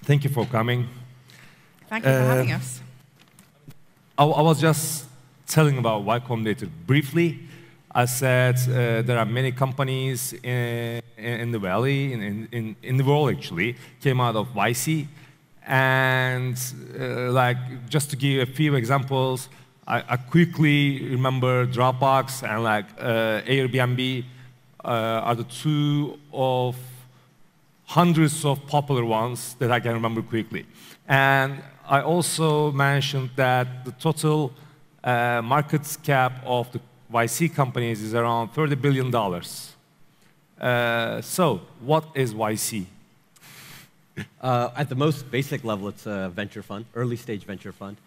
Thank you for coming. Thank you for having us. I was just telling about Y-Combinator briefly. I said there are many companies in the valley, in the world actually, came out of YC. And like, just to give a few examples, I quickly remember Dropbox and like Airbnb are the two of hundreds of popular ones that I can remember quickly. And I also mentioned that the total market cap of the YC companies is around $30 billion. So, what is YC? At the most basic level, it's a venture fund, early stage venture fund.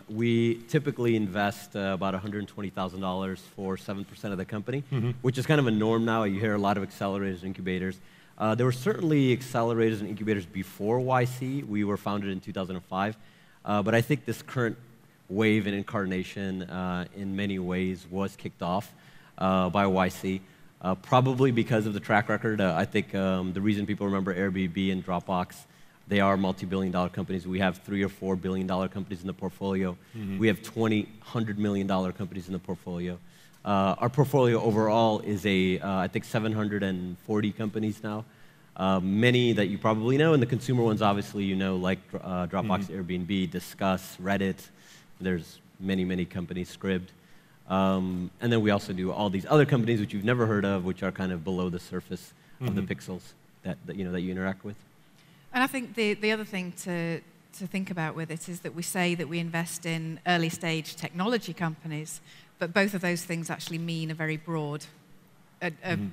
We typically invest about $120,000 for 7% of the company, which is kind of a norm now. You hear a lot of accelerators, incubators. There were certainly accelerators and incubators before YC. We were founded in 2005. But I think this current wave and incarnation, in many ways, was kicked off by YC. Probably because of the track record. I think the reason people remember Airbnb and Dropbox, they are multi-billion-dollar companies. We have $3 or $4 billion companies in the portfolio. We have $100 million companies in the portfolio. Our portfolio overall is I think 740 companies now. Many that you probably know, and the consumer ones obviously you know, like Dropbox, Airbnb, Discuss, Reddit. There's many, many companies, Scribd. And then we also do all these other companies which you've never heard of, which are kind of below the surface of the pixels that you interact with. And I think the other thing to think about with it is that we say that we invest in early stage technology companies, but both of those things actually mean a very broad,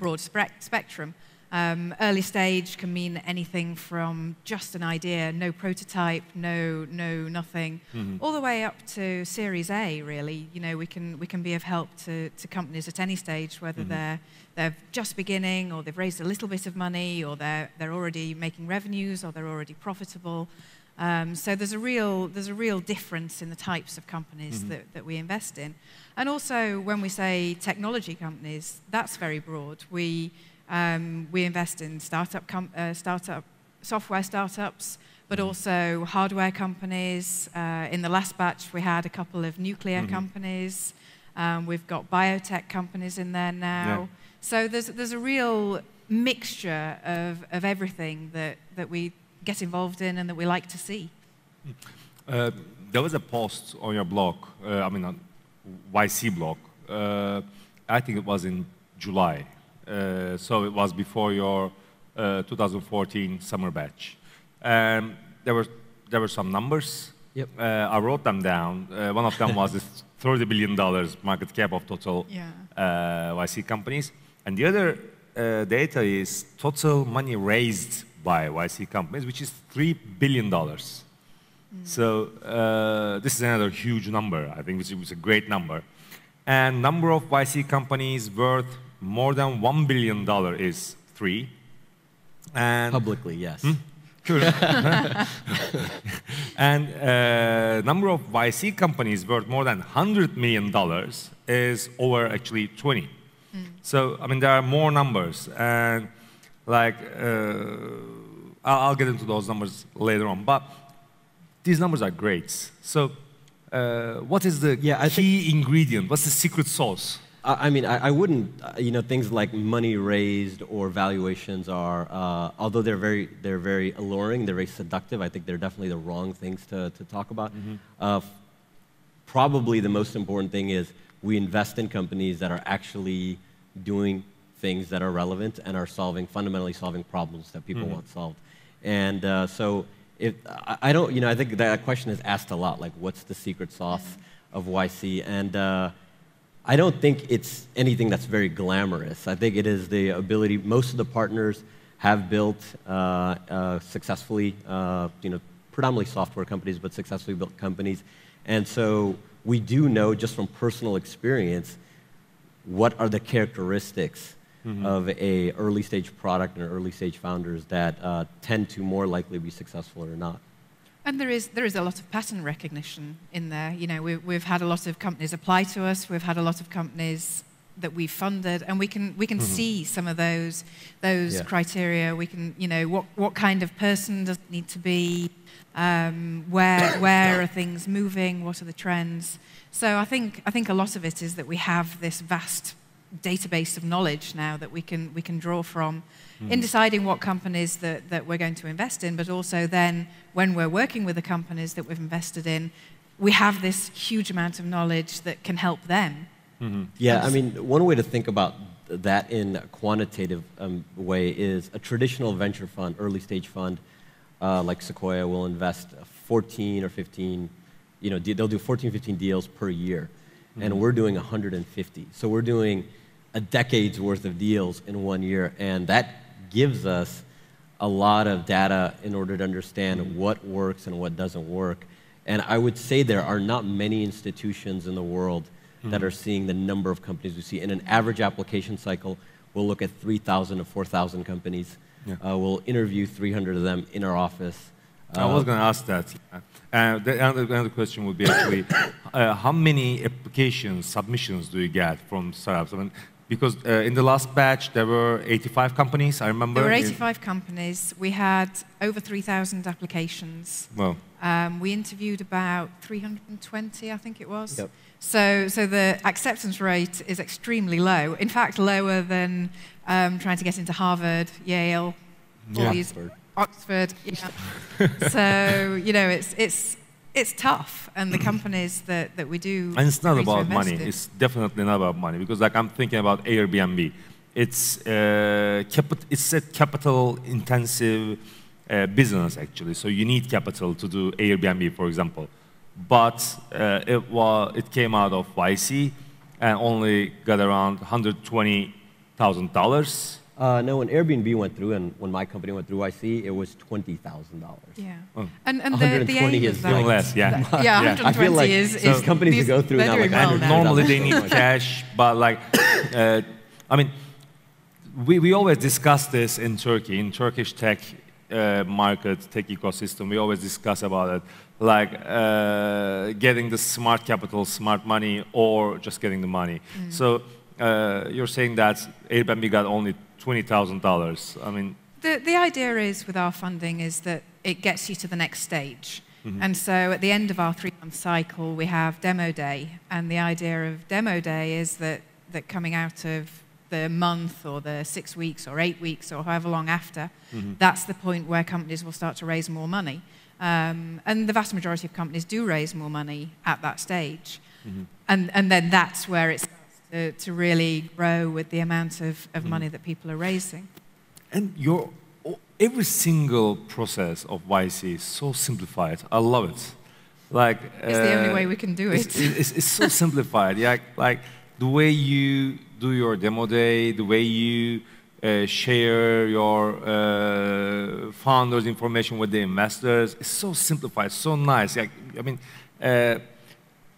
broad spectrum. Early stage can mean anything from just an idea, no prototype, nothing, all the way up to Series A. Really, we can be of help to companies at any stage, whether they're just beginning, or they've raised a little bit of money, or they're already making revenues, or they're already profitable. So there's a real difference in the types of companies that we invest in, and also when we say technology companies, that's very broad. We invest in software startups, but also hardware companies. In the last batch, we had a couple of nuclear companies. We've got biotech companies in there now. Yeah. So there's a real mixture of everything that we get involved in and that we like to see. There was a post on your blog, on YC blog. I think it was in July. So it was before your 2014 summer batch. There were some numbers. Yep. I wrote them down. One of them was this $30 billion market cap of total YC companies. And the other data is total money raised by YC companies, which is $3 billion. So this is another huge number, I think, which is a great number. And number of YC companies worth more than $1 billion is 3. And publicly, yes. Cool. And number of YC companies worth more than $100 million is over actually 20. So there are more numbers, and like I'll get into those numbers later on. But these numbers are great. So what is the key ingredient? What's the secret sauce? I wouldn't, things like money raised or valuations are, although they're very alluring, they're very seductive. I think they're definitely the wrong things to talk about. Probably the most important thing is we invest in companies that are actually doing things that are relevant and are fundamentally solving problems that people want solved. And so I think that question is asked a lot, like what's the secret sauce of YC? And I don't think it's anything that's very glamorous. I think it is the ability. Most of the partners have built successfully, predominantly software companies, but successfully built companies. And so we do know just from personal experience what are the characteristics of a early stage product and early stage founders that tend to more likely be successful or not. And there is a lot of pattern recognition in there. We've had a lot of companies apply to us. We've had a lot of companies that we've funded, and we can see some of those criteria. We can, you know, what kind of person does it need to be, where are things moving, what are the trends. So I think a lot of it is that we have this vast database of knowledge now that we can draw from in deciding what companies that we're going to invest in, but also then when we're working with the companies that we've invested in, we have this huge amount of knowledge that can help them. Yeah, I mean, one way to think about that in a quantitative way is a traditional venture fund, early stage fund, like Sequoia will invest 14 or 15, you know, they'll do 14, 15 deals per year. And we're doing 150. So we're doing a decade's worth of deals in 1 year. And that gives us a lot of data in order to understand what works and what doesn't work. And I would say there are not many institutions in the world that are seeing the number of companies we see. In an average application cycle, we'll look at 3,000 to 4,000 companies. Yeah. We'll interview 300 of them in our office. I was going to ask that. Another question would be actually, how many applications, submissions do you get from startups? I mean, because in the last batch, there were 85 companies, I remember. There were 85 companies. We had over 3,000 applications. Well. We interviewed about 320, I think it was. Yep. So the acceptance rate is extremely low. In fact, lower than trying to get into Harvard, Yale, all these, Oxford. Yeah. So you know, it's tough, and the companies that we do. And it's not about money. It's definitely not about money, because like I'm thinking about Airbnb. It's a capital-intensive business actually. So you need capital to do Airbnb, for example. But it came out of YC and only got around $120,000. No, when Airbnb went through and when my company went through YC, it was $20,000. Yeah. Oh. And 120 is like, less, yeah. Yeah, 120 I feel like is companies that go through now, like, well normally they need cash, but like, I mean, we always discuss this in Turkey, in Turkish tech market, tech ecosystem. We always discuss about it, like getting the smart capital, smart money, or just getting the money. So you're saying that Airbnb got only $20,000. I mean, the idea is with our funding is that it gets you to the next stage. And so at the end of our 3-month cycle, we have demo day, and the idea of demo day is that coming out of the month or the 6 weeks or 8 weeks or however long after, that's the point where companies will start to raise more money. And the vast majority of companies do raise more money at that stage. And then that's where it starts to really grow with the amount of money that people are raising. And every single process of YC is so simplified. I love it. Like, it's the only way we can do it. It's so simplified. Yeah, like the way you do your demo day, the way you share your founders' information with the investors. It's so simplified, so nice. Like, I mean,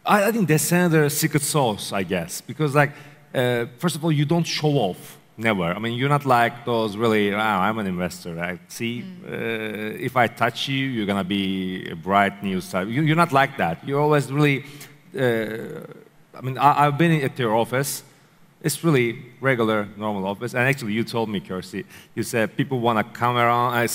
I think that's another secret sauce, I guess, because like, first of all, you don't show off. Never. I mean, you're not like those really, I'm an investor, right? See, if I touch you, you're going to be a bright new star. You're not like that. You're always really, I mean, I've been at your office. It's really regular, normal office. And actually, you told me, Kirsty, you said people want to come around,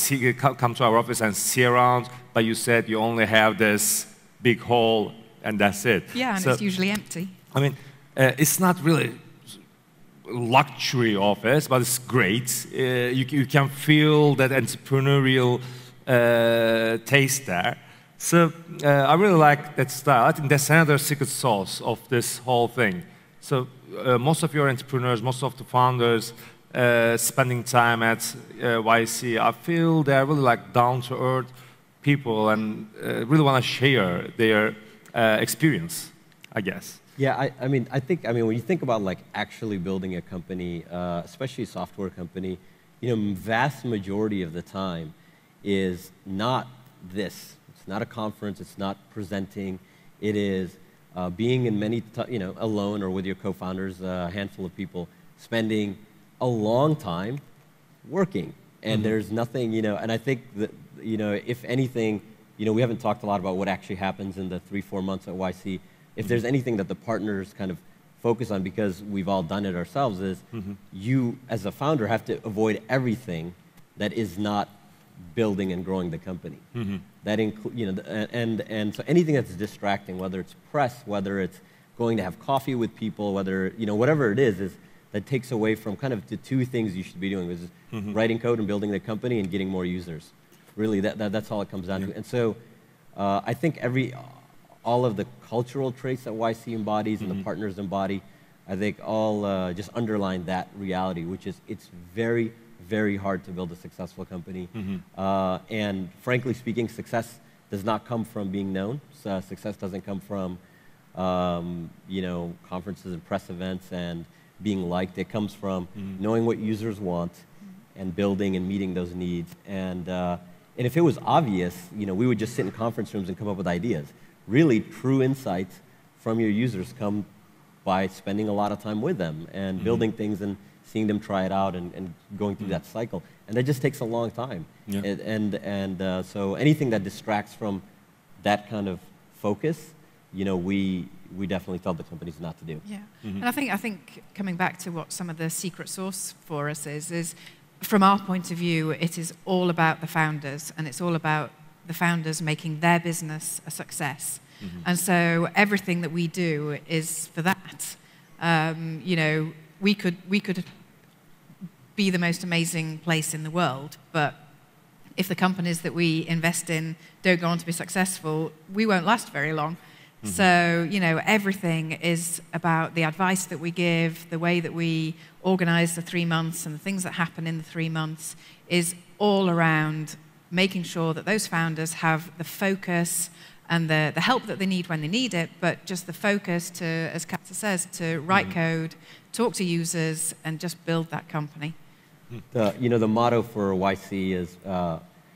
come to our office and see around, but you said you only have this big hall and that's it. Yeah, and so, it's usually empty. I mean, it's not really luxury office, but it's great. You can feel that entrepreneurial taste there. So I really like that style. I think that's another secret sauce of this whole thing. So most of your entrepreneurs, most of the founders spending time at YC, I feel they're really like down-to-earth people and really want to share their experience, I guess. Yeah, I mean, when you think about like actually building a company, especially a software company, you know, vast majority of the time is not this. It's not a conference. It's not presenting. It is being in many, alone or with your co-founders, a handful of people, spending a long time working. And there's nothing, and I think that, if anything, we haven't talked a lot about what actually happens in the 3-4 months at YC. If there's anything that the partners kind of focus on, because we've all done it ourselves, is you, as a founder, have to avoid everything that is not building and growing the company. That and so anything that's distracting, whether it's press, whether it's going to have coffee with people, whether, whatever it is that takes away from kind of the two things you should be doing, which is writing code and building the company and getting more users. Really, that's all it comes down to. And so I think all of the cultural traits that YC embodies and the partners embody, I think all just underline that reality, which is it's very, very hard to build a successful company. And frankly speaking, success does not come from being known. So success doesn't come from conferences and press events and being liked. It comes from knowing what users want and building and meeting those needs. And if it was obvious, we would just sit in conference rooms and come up with ideas. Really, true insights from your users come by spending a lot of time with them and building things and seeing them try it out and going through that cycle. And that just takes a long time. So anything that distracts from that kind of focus, we definitely tell the companies not to do. Yeah, and I think coming back to what some of the secret sauce for us is from our point of view, it is all about the founders, and it's all about the founders making their business a success. And so everything that we do is for that. We could be the most amazing place in the world, but if the companies that we invest in don't go on to be successful, we won't last very long. So, everything is about the advice that we give, the way that we organize the 3 months and the things that happen in the 3 months is all around making sure that those founders have the focus and the help that they need when they need it, but just the focus to, as Qasar says, to write code, talk to users, and just build that company. The motto for YC is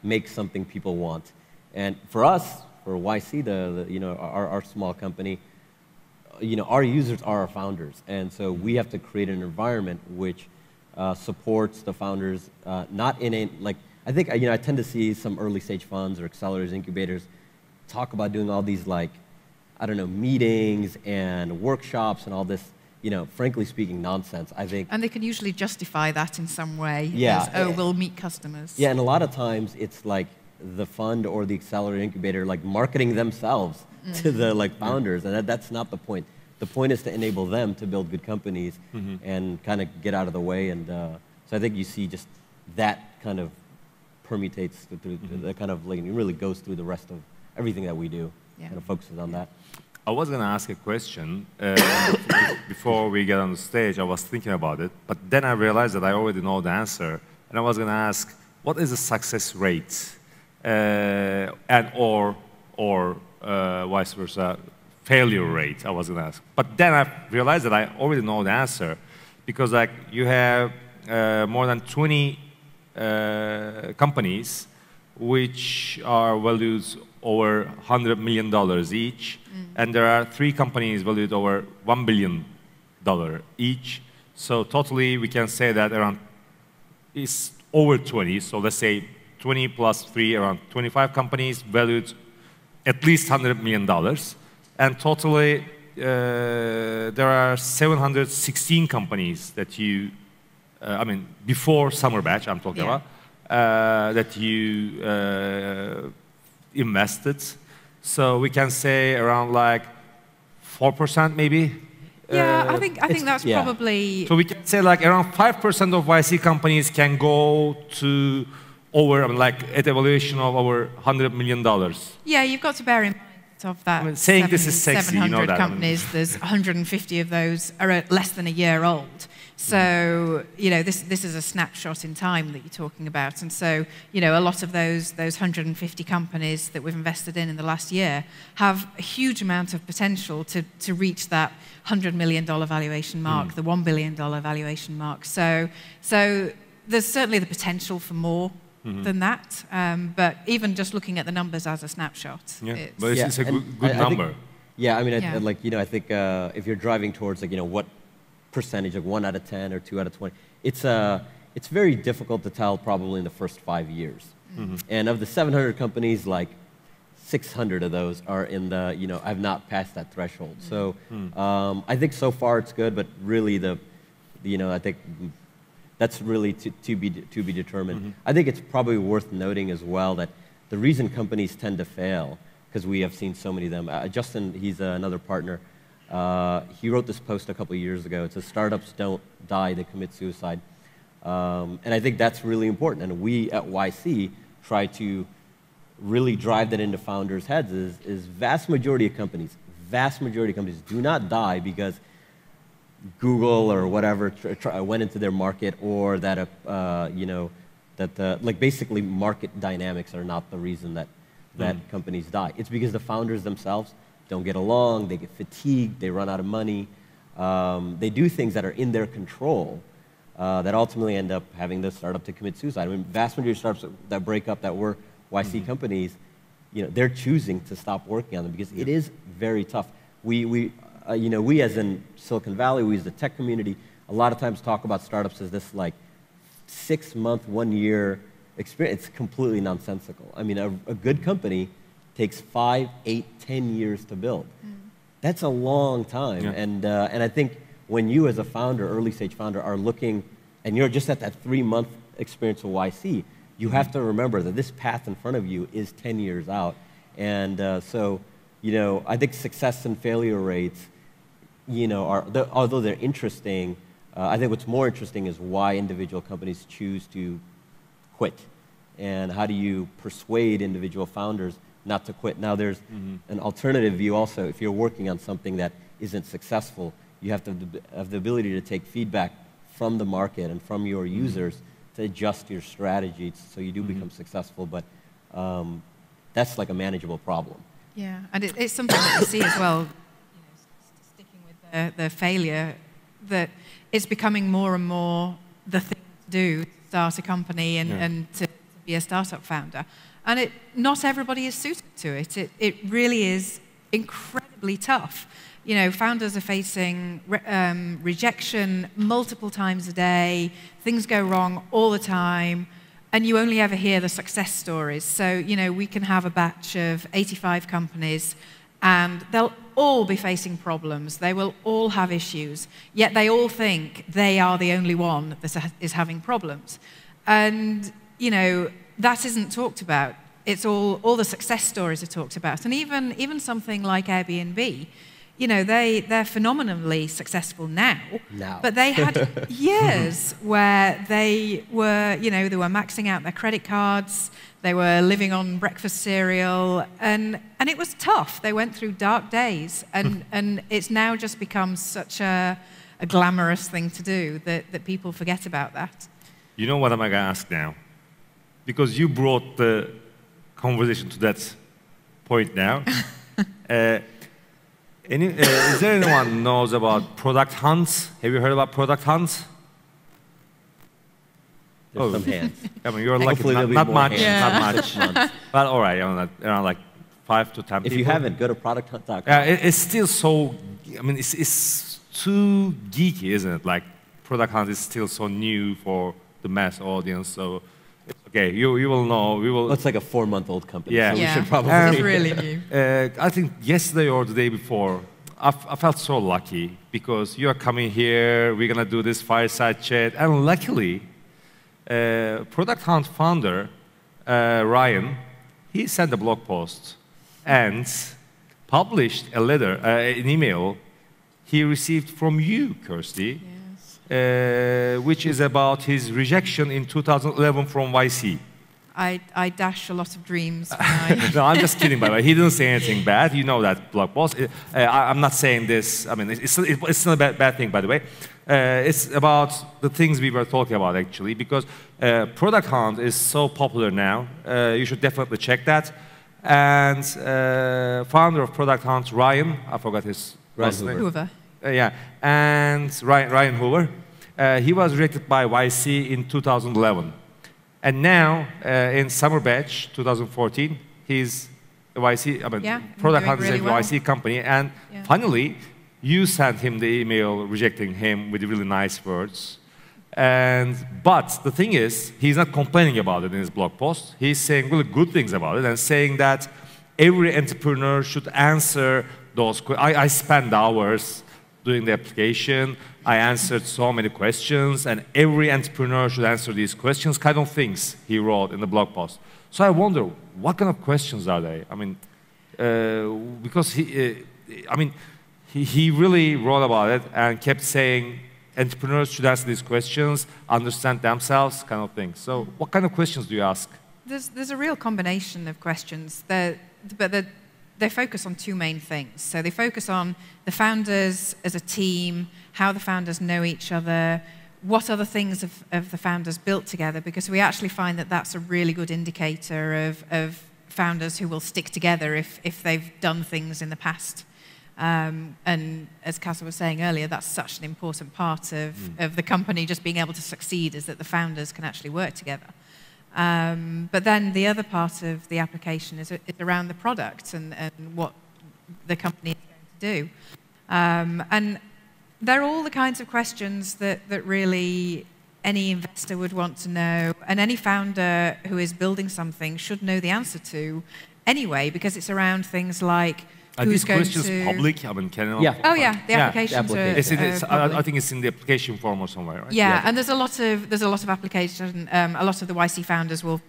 make something people want. And for us, for YC, our small company, our users are our founders. And so we have to create an environment which supports the founders, not in a, I think, I tend to see some early stage funds or accelerators, incubators talk about doing all these meetings and workshops and all this, frankly speaking, nonsense, I think. And they can usually justify that in some way. Yeah. As, we'll meet customers. Yeah, and a lot of times it's like the fund or the accelerator incubator marketing themselves to the founders, and that's not the point. The point is to enable them to build good companies and kind of get out of the way. And so I think you see just that kind of permutates through the kind of it really goes through the rest of everything that we do. Kind of focuses on that. I was going to ask a question before we get on the stage. I was thinking about it, but then I realized that I already know the answer, and I was going to ask, what is the success rate, or vice versa, failure rate? I was going to ask, but then I realized that I already know the answer, because you have more than 20 companies which are valued over $100 million each, and there are 3 companies valued over $1 billion each. So totally, we can say that around is over 20. So let's say 20 plus 3, around 25 companies valued at least $100 million, and totally there are 716 companies that you, before summer batch, I'm talking about, that you invested. So we can say around 4% maybe. Yeah, I think that's probably. So we can say around 5% of YC companies can go to over at evaluation of over $100 million. Yeah, you've got to bear in mind of that. Saying this is sexy, 700 companies, there's 150 of those are less than a year old. So, this is a snapshot in time that you're talking about. And so, a lot of those 150 companies that we've invested in the last year have a huge amount of potential to reach that $100 million valuation mark, the $1 billion valuation mark. So there's certainly the potential for more than that. But even just looking at the numbers as a snapshot, it's a good number. I think if you're driving towards what percentage, 1 out of 10 or 2 out of 20, it's very difficult to tell probably in the first 5 years. And of the 700 companies, 600 of those are in the, I've not passed that threshold. So I think so far it's good, but really I think that's really to be determined. I think it's probably worth noting as well that the reason companies tend to fail, because we have seen so many of them. Justin, he's another partner. He wrote this post a couple of years ago. It says, startups don't die, they commit suicide. And I think that's really important. And we at YC try to really drive that into founders' heads is vast majority of companies do not die because Google or whatever went into their market, or that basically market dynamics are not the reason that companies die. It's because the founders themselves don't get along, they get fatigued, they run out of money, they do things that are in their control that ultimately end up having the startup to commit suicide. I mean, vast majority of startups that break up that were YC companies, they're choosing to stop working on them because it is very tough. We as in Silicon Valley, we as the tech community, a lot of times talk about startups as this like 6-month, 1-year experience. It's completely nonsensical. I mean, a good company takes 5, 8, 10 years to build. That's a long time. Yeah. And I think when you as a founder, early stage founder, are looking, and you're just at that 3-month experience with YC, you have to remember that this path in front of you is 10 years out. And so, I think success and failure rates, although they're interesting, I think what's more interesting is why individual companies choose to quit. And how do you persuade individual founders not to quit? Now, there's an alternative view also. If you're working on something that isn't successful, you have to have the ability to take feedback from the market and from your users to adjust your strategy so you do become successful, but that's like a manageable problem. Yeah, and it's something that we see as well, sticking with the failure, that it's becoming more and more the thing to do, to start a company and to be a startup founder. And not everybody is suited to it. It really is incredibly tough. Founders are facing rejection multiple times a day. Things go wrong all the time, and you only ever hear the success stories. So, we can have a batch of 85 companies, and they'll all be facing problems. They will all have issues, yet they all think they are the only one that is having problems. And, that isn't talked about. It's all the success stories are talked about. And even something like Airbnb, they're phenomenally successful now. But they had years where they were maxing out their credit cards, they were living on breakfast cereal, and it was tough. They went through dark days, and it's now just become such a glamorous thing to do that people forget about that. You know what am I going to ask now? Because you brought the conversation to that point now. Is there anyone who knows about product hunts? Have you heard about product hunts? There's some hands. I mean, you're lucky. Not much. Not much. But all right, around like 5 to 10 people. If you haven't, go to producthunt.com. It's still so. I mean, it's too geeky, isn't it? Like, product hunt is still so new for the mass audience. So, it's okay. You will know. We will. Well, it's like a 4-month-old company. Yeah. So we should probably. It's really new. I think yesterday or the day before, I felt so lucky because you are coming here. We're gonna do this fireside chat, and luckily, Product Hunt founder Ryan, he sent a blog post and published a letter, an email he received from you, Kirsty. Which is about his rejection in 2011 from YC. I dash a lot of dreams. No, I'm just kidding, by the way. He didn't say anything bad. You know that blog post. I'm not saying this. I mean, it's not a bad thing, by the way. It's about the things we were talking about, actually, because Product Hunt is so popular now. You should definitely check that. And founder of Product Hunt, Ryan, I forgot his last name. Hoover. Yeah, and Ryan Hoover, he was rejected by YC in 2011. And now, in summer batch, 2014, he's a YC, Product Hunt is a YC company. And finally, you sent him the email rejecting him with really nice words. But the thing is, he's not complaining about it in his blog post. He's saying really good things about it and saying that every entrepreneur should answer those questions. I spend hours doing the application. I answered so many questions, and every entrepreneur should answer these questions, kind of things he wrote in the blog post. So I wonder, what kind of questions are they? I mean, because he really wrote about it and kept saying entrepreneurs should ask these questions, understand themselves, kind of thing. So what kind of questions do you ask? There's a real combination of questions, but they focus on two main things. So they focus on the founders as a team, how the founders know each other, what other things have the founders built together, because we actually find that that's a really good indicator of founders who will stick together if they've done things in the past. And as Qasar was saying earlier, that's such an important part of the company just being able to succeed, is that the founders can actually work together. But then the other part of the application is around the product and what the company is going to do. And they're all the kinds of questions that really any investor would want to know, and any founder who is building something should know the answer to anyway, because it's around things like who's going to... Are these questions public? I mean, can Yeah. Oh yeah, the applications are I think it's in the application form or somewhere, right? Yeah, and there's a lot of application. A lot of the YC founders will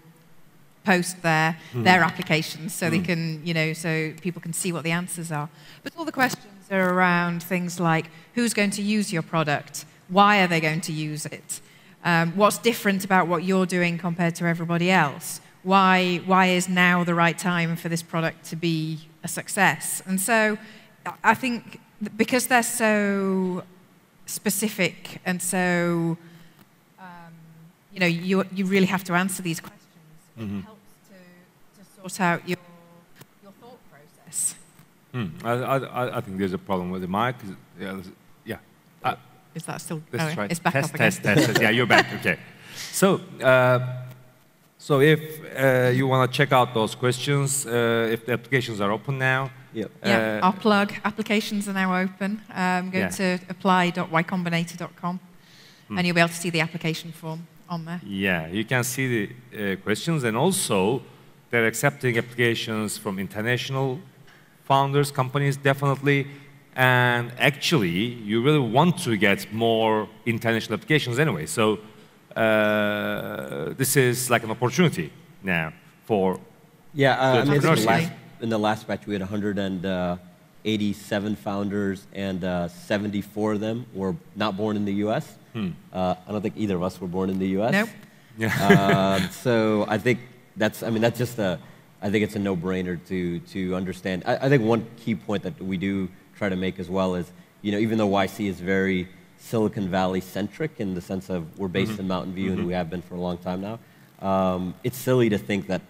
post their applications so they can, so people can see what the answers are. But all the questions are around things like who's going to use your product, why are they going to use it, what's different about what you're doing compared to everybody else, why is now the right time for this product to be a success. And so I think because they're so specific and so, you really have to answer these questions. It helps to sort out your thought process. I think there's a problem with the mic. Yeah. Is that still? Let's try. It's back up again. Test. Yeah, you're back. Okay. So if you want to check out those questions, if the applications are open now. Yep. Yeah, our plug. Applications are now open. Go to apply.Y-Combinator.com and you'll be able to see the application form on there. Yeah, you can see the questions, and also they're accepting applications from international founders, companies, definitely. And actually, you really want to get more international applications anyway. So this is like an opportunity now for I mean, in the last batch we had 187 founders, and 74 of them were not born in the U.S. I don't think either of us were born in the U.S. Nope. So I think that's just I think it's a no-brainer to understand. I think one key point that we do try to make as well is, even though YC is very Silicon Valley centric in the sense of we're based in Mountain View and we have been for a long time now, it's silly to think that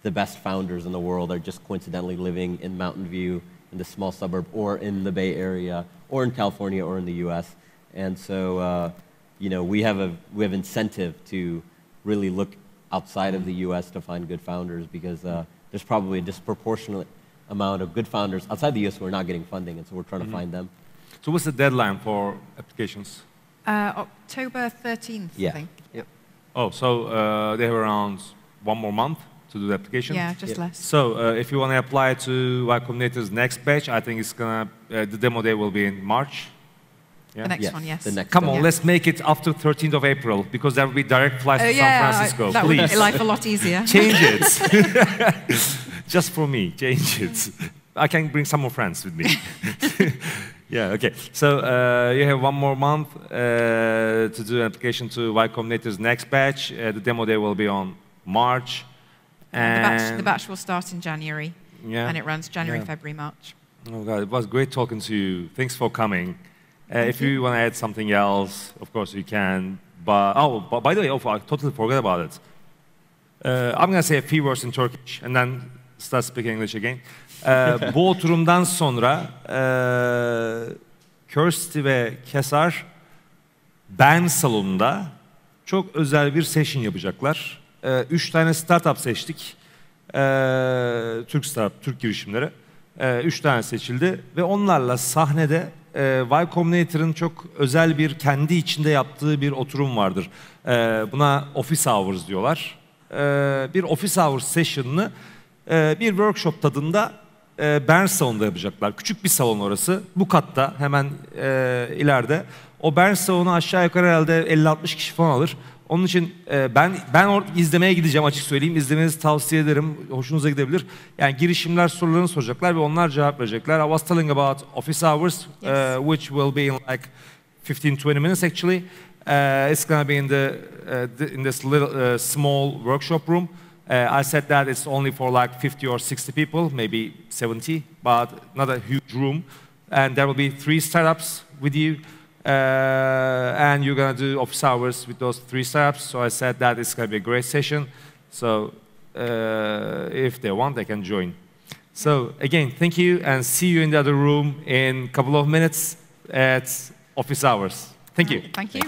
the best founders in the world are just coincidentally living in Mountain View, in the small suburb, or in the Bay Area, or in California, or in the U.S. And so, we have incentive to really look outside of the U.S. to find good founders, because there's probably a disproportionate amount of good founders outside the U.S. who are not getting funding, and so we're trying to find them. So what's the deadline for applications? October 13th, I think. Yep. Oh, so they have around 1 more month to do the application? Yeah, just less. So if you want to apply to Y-Combinator's next batch, I think it's gonna the demo day will be in March. Yeah? The next one, yes. The next Come one. on, let's make it after 13th of April, because there will be direct flights to San Francisco. That Please would make life a lot easier. change it. Just for me, change it. I can bring some more friends with me. Yeah, okay. So you have 1 more month to do an application to Y-Combinator's next batch. The demo day will be on March. The batch will start in January, and it runs January, February, March. Oh God, it was great talking to you. Thanks for coming. If you want to add something else, of course you can. But by the way, I totally forgot about it. I'm going to say a few words in Turkish and then start speaking English again. Bu oturumdan sonra Kirsty ve Qasar Ben salonunda çok özel bir session yapacaklar. 3 tane startup seçtik. Türk girişimleri. 3 tane seçildi ve onlarla sahnede Y-Combinator'ın çok özel bir kendi içinde yaptığı bir oturum vardır. Buna Office Hours diyorlar. Bir Office Hours session'ını bir workshop tadında Burns salonunda yapacaklar. Küçük bir salon orası. Bu katta hemen ileride. O Burns salonu aşağı yukarı herhalde 50-60 kişi falan alır. Onun için ben izlemeye gideceğim, açık söyleyeyim. İzlemenizi tavsiye ederim. Hoşunuza gidebilir. Yani girişimler sorularını soracaklar ve onlar cevap verecekler. I was telling about office hours, which will be in like 15-20 minutes actually. It's gonna be in this little small workshop room. I said that it's only for like 50 or 60 people, maybe 70, but not a huge room. And there will be 3 startups with you. And you're going to do office hours with those 3 startups. So I said that it's going to be a great session. So if they want, they can join. So again, thank you, and see you in the other room in a couple of minutes at office hours. Thank you. Thank you.